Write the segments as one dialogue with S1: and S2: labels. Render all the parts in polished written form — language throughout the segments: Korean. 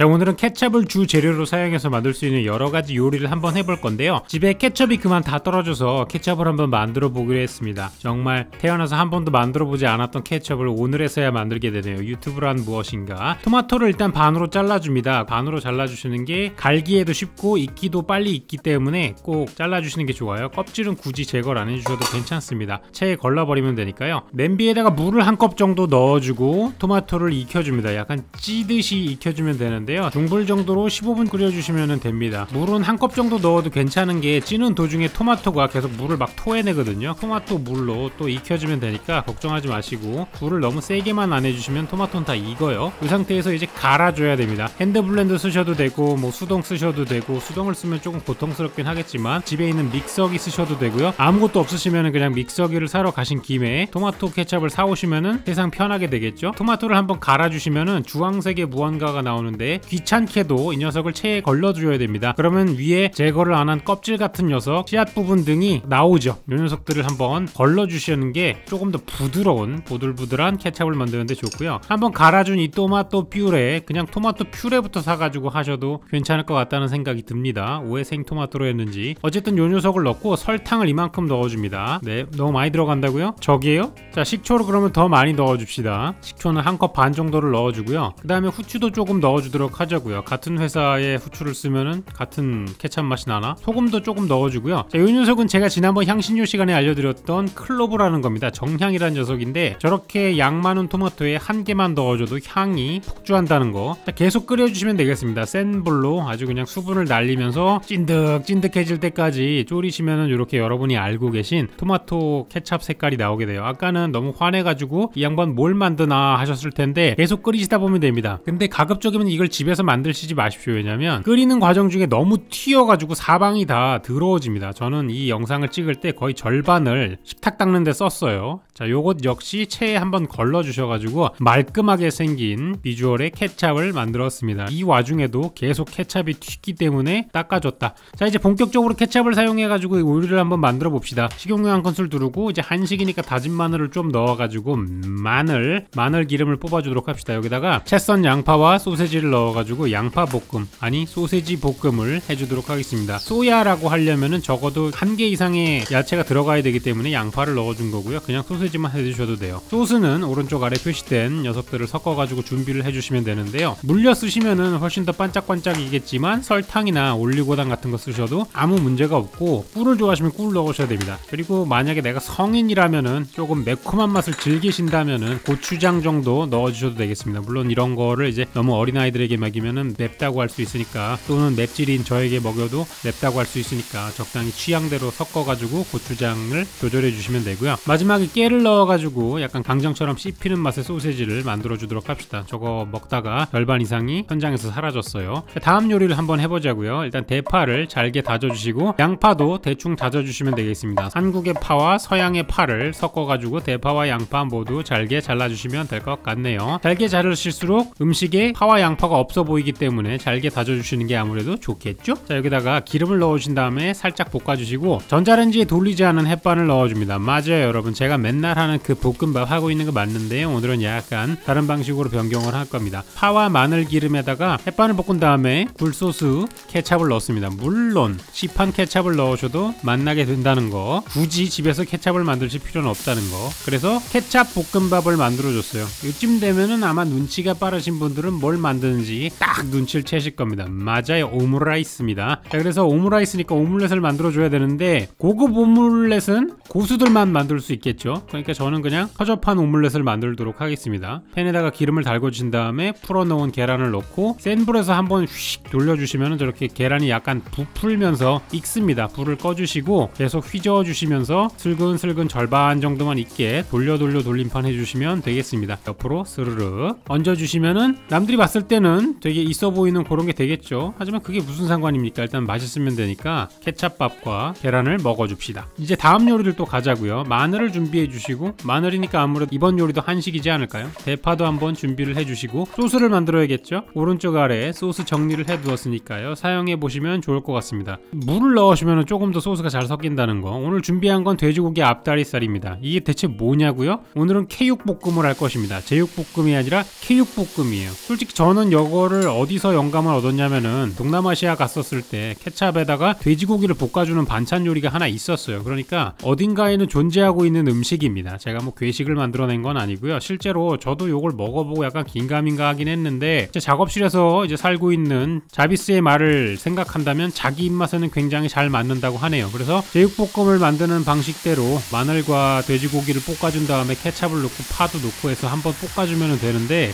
S1: 자, 오늘은 케첩을 주 재료로 사용해서 만들 수 있는 여러가지 요리를 한번 해볼 건데요. 집에 케첩이 그만 다 떨어져서 케첩을 한번 만들어 보기로 했습니다. 정말 태어나서 한 번도 만들어 보지 않았던 케첩을 오늘에서야 만들게 되네요. 유튜브란 무엇인가. 토마토를 일단 반으로 잘라줍니다. 반으로 잘라주시는 게 갈기에도 쉽고 익기도 빨리 익기 때문에 꼭 잘라주시는 게 좋아요. 껍질은 굳이 제거를 안 해주셔도 괜찮습니다. 체에 걸러버리면 되니까요. 냄비에다가 물을 한 컵 정도 넣어주고 토마토를 익혀줍니다. 약간 찌듯이 익혀주면 되는데 중불 정도로 15분 끓여주시면 됩니다. 물은 한 컵 정도 넣어도 괜찮은 게 찌는 도중에 토마토가 계속 물을 막 토해내거든요. 토마토 물로 또 익혀주면 되니까 걱정하지 마시고 불을 너무 세게만 안 해주시면 토마토는 다 익어요. 이 상태에서 이제 갈아줘야 됩니다. 핸드블렌더 쓰셔도 되고 뭐 수동 쓰셔도 되고, 수동을 쓰면 조금 고통스럽긴 하겠지만 집에 있는 믹서기 쓰셔도 되고요. 아무것도 없으시면 그냥 믹서기를 사러 가신 김에 토마토 케첩을 사오시면 세상 편하게 되겠죠. 토마토를 한번 갈아주시면 주황색의 무언가가 나오는데 귀찮게도 이 녀석을 체에 걸러줘야 됩니다. 그러면 위에 제거를 안 한 껍질 같은 녀석, 씨앗 부분 등이 나오죠. 이 녀석들을 한번 걸러주시는 게 조금 더 부드러운 보들보들한 케첩을 만드는데 좋고요. 한번 갈아준 이 토마토 퓨레, 그냥 토마토 퓨레부터 사가지고 하셔도 괜찮을 것 같다는 생각이 듭니다. 왜 생토마토로 했는지. 어쨌든 이 녀석을 넣고 설탕을 이만큼 넣어줍니다. 네, 너무 많이 들어간다고요? 저기에요? 자, 식초를 그러면 더 많이 넣어줍시다. 식초는 한 컵 반 정도를 넣어주고요. 그 다음에 후추도 조금 넣어주도록 하자고요. 같은 회사의 후추를 쓰면은 같은 케첩 맛이 나나? 소금도 조금 넣어주고요. 자, 이 녀석은 제가 지난번 향신료 시간에 알려드렸던 클로브라는 겁니다. 정향이라는 녀석인데 저렇게 양 많은 토마토에 한 개만 넣어줘도 향이 폭주한다는 거. 자, 계속 끓여주시면 되겠습니다. 센 불로 아주 그냥 수분을 날리면서 찐득찐득해질 때까지 졸이시면은 이렇게 여러분이 알고 계신 토마토 케첩 색깔이 나오게 돼요. 아까는 너무 화내가지고 이 양반 뭘 만드나 하셨을 텐데 계속 끓이시다 보면 됩니다. 근데 가급적이면 이걸 집에서 만드시지 마십시오. 왜냐면 끓이는 과정 중에 너무 튀어가지고 사방이 다 더러워집니다. 저는 이 영상을 찍을 때 거의 절반을 식탁 닦는 데 썼어요. 자, 요것 역시 체에 한번 걸러 주셔가지고 말끔하게 생긴 비주얼의 케첩을 만들었습니다. 이 와중에도 계속 케첩이 튀기 때문에 닦아줬다. 자, 이제 본격적으로 케첩을 사용해가지고 요리를 한번 만들어 봅시다. 식용유 한 큰술 두르고 이제 한식이니까 다진 마늘을 좀 넣어가지고 마늘 기름을 뽑아주도록 합시다. 여기다가 채 썬 양파와 소세지를 넣어가지고 양파 볶음, 아니 소세지 볶음을 해주도록 하겠습니다. 소야라고 하려면은 적어도 한 개 이상의 야채가 들어가야 되기 때문에 양파를 넣어준 거고요. 그냥 소세지만 해주셔도 돼요. 소스는 오른쪽 아래 표시된 녀석들을 섞어가지고 준비를 해주시면 되는데요. 물엿 쓰시면은 훨씬 더 반짝반짝이겠지만 설탕이나 올리고당 같은 거 쓰셔도 아무 문제가 없고, 꿀을 좋아하시면 꿀 넣으셔야 됩니다. 그리고 만약에 내가 성인이라면은 조금 매콤한 맛을 즐기신다면은 고추장 정도 넣어주셔도 되겠습니다. 물론 이런 거를 이제 너무 어린아이들에게 먹이면은 맵다고 할 수 있으니까, 또는 맵찔인 저에게 먹여도 맵다고 할 수 있으니까 적당히 취향대로 섞어가지고 고추장을 조절해 주시면 되고요. 마지막에 깨를 넣어가지고 약간 강정처럼 씹히는 맛의 소세지를 만들어 주도록 합시다. 저거 먹다가 절반 이상이 현장에서 사라졌어요. 다음 요리를 한번 해보자고요. 일단 대파를 잘게 다져주시고 양파도 대충 다져주시면 되겠습니다. 한국의 파와 서양의 파를 섞어가지고 대파와 양파 모두 잘게 잘라주시면 될 것 같네요. 잘게 자르실수록 음식에 파와 양파가 없어 보이기 때문에 잘게 다져주시는 게 아무래도 좋겠죠? 자, 여기다가 기름을 넣으신 다음에 살짝 볶아주시고 전자레인지에 돌리지 않은 햇반을 넣어줍니다. 맞아요, 여러분. 제가 맨날 하는 그 볶음밥 하고 있는 거 맞는데 오늘은 약간 다른 방식으로 변경을 할 겁니다. 파와 마늘 기름에다가 햇반을 볶은 다음에 굴소스 케첩을 넣습니다. 물론 시판 케첩을 넣으셔도 맛나게 된다는 거, 굳이 집에서 케첩을 만드실 필요는 없다는 거. 그래서 케첩 볶음밥을 만들어줬어요. 이쯤 되면은 아마 눈치가 빠르신 분들은 뭘 만드는지 딱 눈치를 채실 겁니다. 맞아요, 오므라이스입니다. 자, 그래서 오므라이스니까 오믈렛을 만들어줘야 되는데 고급 오믈렛은 고수들만 만들 수 있겠죠. 그러니까 저는 그냥 허접한 오믈렛을 만들도록 하겠습니다. 팬에다가 기름을 달궈주신 다음에 풀어놓은 계란을 넣고 센 불에서 한번 휙 돌려주시면 저렇게 계란이 약간 부풀면서 익습니다. 불을 꺼주시고 계속 휘저어 주시면서 슬근슬근 절반 정도만 익게 돌려 돌림판 해주시면 되겠습니다. 옆으로 스르르 얹어주시면은 남들이 봤을 때는 되게 있어 보이는 그런 게 되겠죠. 하지만 그게 무슨 상관입니까? 일단 맛있으면 되니까 케첩밥과 계란을 먹어줍시다. 이제 다음 요리를 또 가자고요. 마늘을 준비해 주시고 해주시고, 마늘이니까 아무래도 이번 요리도 한식이지 않을까요? 대파도 한번 준비를 해주시고, 소스를 만들어야겠죠? 오른쪽 아래에 소스 정리를 해두었으니까요, 사용해보시면 좋을 것 같습니다. 물을 넣으시면 조금 더 소스가 잘 섞인다는 거. 오늘 준비한 건 돼지고기 앞다리살입니다. 이게 대체 뭐냐고요? 오늘은 케육볶음을 할 것입니다. 제육볶음이 아니라 케육볶음이에요. 솔직히 저는 이거를 어디서 영감을 얻었냐면은 동남아시아 갔었을 때 케찹에다가 돼지고기를 볶아주는 반찬 요리가 하나 있었어요. 그러니까 어딘가에는 존재하고 있는 음식입니다. 제가 뭐 괴식을 만들어낸 건 아니고요. 실제로 저도 이걸 먹어보고 약간 긴가민가 하긴 했는데, 제 작업실에서 이제 살고 있는 자비스의 말을 생각한다면 자기 입맛에는 굉장히 잘 맞는다고 하네요. 그래서 제육볶음을 만드는 방식대로 마늘과 돼지고기를 볶아준 다음에 케찹을 넣고 파도 넣고 해서 한번 볶아주면 되는데,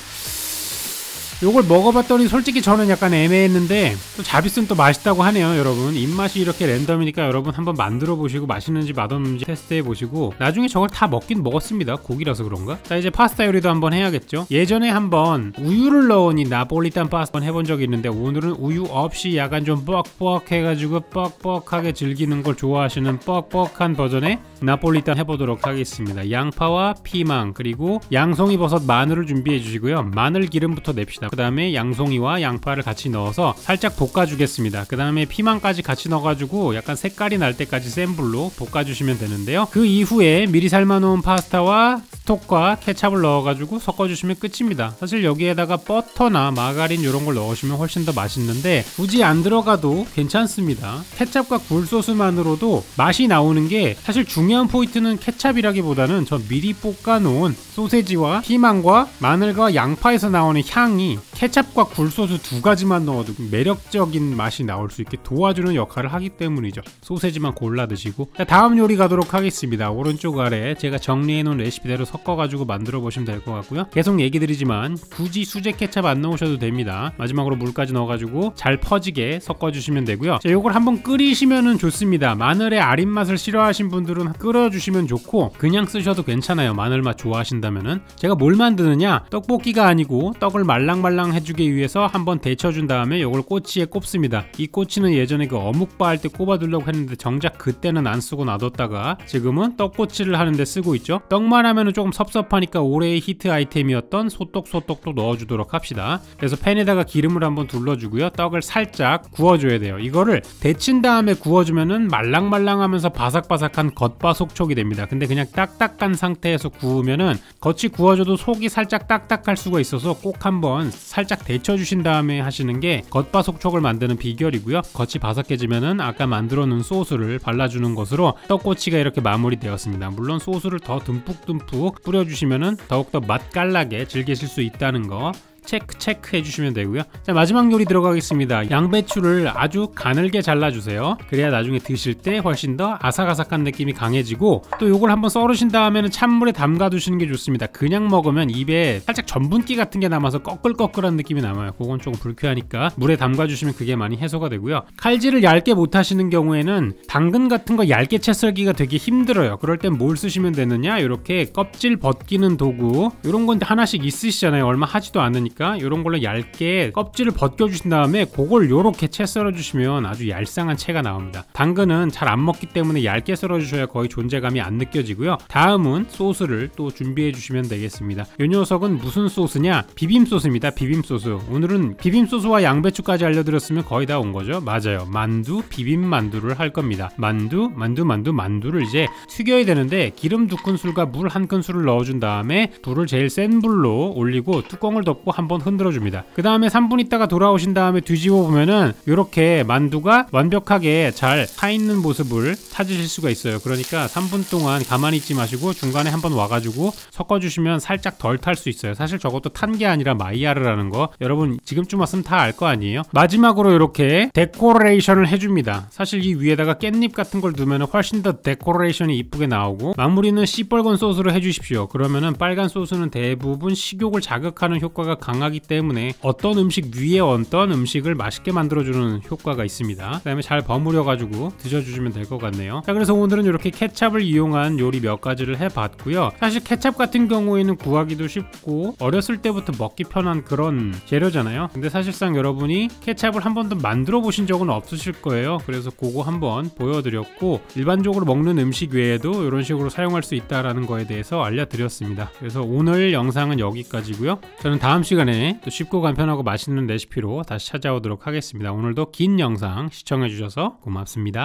S1: 요걸 먹어봤더니 솔직히 저는 약간 애매했는데, 또 자비스는 또 맛있다고 하네요. 여러분 입맛이 이렇게 랜덤이니까 여러분 한번 만들어 보시고 맛있는지 맛없는지 테스트해 보시고, 나중에 저걸 다 먹긴 먹었습니다. 고기라서 그런가? 자, 이제 파스타 요리도 한번 해야겠죠. 예전에 한번 우유를 넣은 이 나폴리탄 파스타 해본 적이 있는데, 오늘은 우유 없이 약간 좀 뻑뻑 해가지고 뻑뻑하게 즐기는 걸 좋아하시는 뻑뻑한 버전의 나폴리탄 해보도록 하겠습니다. 양파와 피망 그리고 양송이버섯, 마늘을 준비해 주시고요. 마늘 기름부터 냅시다. 그 다음에 양송이와 양파를 같이 넣어서 살짝 볶아주겠습니다. 그 다음에 피망까지 같이 넣어가지고 약간 색깔이 날 때까지 센 불로 볶아주시면 되는데요. 그 이후에 미리 삶아놓은 파스타와 스톡과 케찹을 넣어가지고 섞어주시면 끝입니다. 사실 여기에다가 버터나 마가린 이런 걸 넣으시면 훨씬 더 맛있는데, 굳이 안 들어가도 괜찮습니다. 케찹과 굴소스만으로도 맛이 나오는 게, 사실 중요한 포인트는 케찹이라기보다는 저 미리 볶아놓은 소세지와 피망과 마늘과 양파에서 나오는 향이 케찹과 굴소스 두 가지만 넣어도 매력적인 맛이 나올 수 있게 도와주는 역할을 하기 때문이죠. 소세지만 골라 드시고. 자, 다음 요리 가도록 하겠습니다. 오른쪽 아래 제가 정리해놓은 레시피대로 섞어가지고 만들어 보시면 될 것 같고요. 계속 얘기 드리지만 굳이 수제 케찹 안 넣으셔도 됩니다. 마지막으로 물까지 넣어가지고 잘 퍼지게 섞어주시면 되고요. 자, 요걸 한번 끓이시면 좋습니다. 마늘의 아린 맛을 싫어하신 분들은 끓여주시면 좋고, 그냥 쓰셔도 괜찮아요. 마늘 맛 좋아하신다면은. 제가 뭘 만드느냐, 떡볶이가 아니고 떡을 말랑말랑 해주기 위해서 한번 데쳐준 다음에 요걸 꼬치에 꼽습니다. 이 꼬치는 예전에 그 어묵바 할 때 꼽아두려고 했는데 정작 그때는 안 쓰고 놔뒀다가 지금은 떡꼬치를 하는데 쓰고 있죠. 떡만 하면은 조금 섭섭하니까 올해의 히트 아이템이었던 소떡소떡도 넣어주도록 합시다. 그래서 팬에다가 기름을 한번 둘러주고요. 떡을 살짝 구워줘야 돼요. 이거를 데친 다음에 구워주면은 말랑말랑하면서 바삭바삭한 겉바속촉이 됩니다. 근데 그냥 딱딱한 상태에서 구우면은 겉이 구워져도 속이 살짝 딱딱할 수가 있어서 꼭 한번 살짝 데쳐주신 다음에 하시는 게 겉바속촉을 만드는 비결이고요. 겉이 바삭해지면은 아까 만들어 놓은 소스를 발라주는 것으로 떡꼬치가 이렇게 마무리되었습니다. 물론 소스를 더 듬뿍듬뿍 뿌려주시면은 더욱더 맛깔나게 즐기실 수 있다는 거 체크 해주시면 되고요. 자, 마지막 요리 들어가겠습니다. 양배추를 아주 가늘게 잘라주세요. 그래야 나중에 드실 때 훨씬 더 아삭아삭한 느낌이 강해지고, 또 요걸 한번 썰으신 다음에는 찬물에 담가 두시는 게 좋습니다. 그냥 먹으면 입에 살짝 전분기 같은 게 남아서 꺼끌꺼끌한 느낌이 남아요. 그건 조금 불쾌하니까 물에 담가 주시면 그게 많이 해소가 되고요. 칼질을 얇게 못 하시는 경우에는 당근 같은 거 얇게 채 썰기가 되게 힘들어요. 그럴 땐 뭘 쓰시면 되느냐, 이렇게 껍질 벗기는 도구, 이런 건 하나씩 있으시잖아요. 얼마 하지도 않으니까. 이런 걸로 얇게 껍질을 벗겨주신 다음에 그걸 요렇게 채 썰어주시면 아주 얄쌍한 채가 나옵니다. 당근은 잘 안 먹기 때문에 얇게 썰어주셔야 거의 존재감이 안 느껴지고요. 다음은 소스를 또 준비해 주시면 되겠습니다. 이 녀석은 무슨 소스냐, 비빔소스입니다. 비빔소스. 오늘은 비빔소스와 양배추까지 알려드렸으면 거의 다 온 거죠. 맞아요. 만두, 비빔만두를 할 겁니다. 만두를 이제 튀겨야 되는데, 기름 2큰술과 물 1큰술을 넣어준 다음에 불을 제일 센 불로 올리고 뚜껑을 덮고 한번 흔들어 줍니다. 그 다음에 3분 있다가 돌아오신 다음에 뒤집어 보면은 이렇게 만두가 완벽하게 잘 타있는 모습을 찾으실 수가 있어요. 그러니까 3분 동안 가만히 있지 마시고 중간에 한번 와가지고 섞어주시면 살짝 덜 탈 수 있어요. 사실 저것도 탄 게 아니라 마이야르라는 거 여러분 지금쯤 왔으면 다 알 거 아니에요? 마지막으로 이렇게 데코레이션을 해줍니다. 사실 이 위에다가 깻잎 같은 걸 두면 훨씬 더 데코레이션이 이쁘게 나오고, 마무리는 시뻘건 소스로 해주십시오. 그러면은 빨간 소스는 대부분 식욕을 자극하는 효과가 강하기 때문에 어떤 음식 위에 어떤 음식을 맛있게 만들어주는 효과가 있습니다. 그 다음에 잘 버무려 가지고 드셔주시면 될 것 같네요. 자, 그래서 오늘은 이렇게 케찹을 이용한 요리 몇 가지를 해봤고요. 사실 케찹 같은 경우에는 구하기도 쉽고 어렸을 때부터 먹기 편한 그런 재료잖아요. 근데 사실상 여러분이 케찹을 한 번도 만들어 보신 적은 없으실 거예요. 그래서 그거 한번 보여드렸고, 일반적으로 먹는 음식 외에도 이런 식으로 사용할 수 있다라는 거에 대해서 알려드렸습니다. 그래서 오늘 영상은 여기까지고요. 저는 다음 시간에 또 쉽고 간편하고 맛있는 레시피로 다시 찾아오도록 하겠습니다. 오늘도 긴 영상 시청해주셔서 고맙습니다.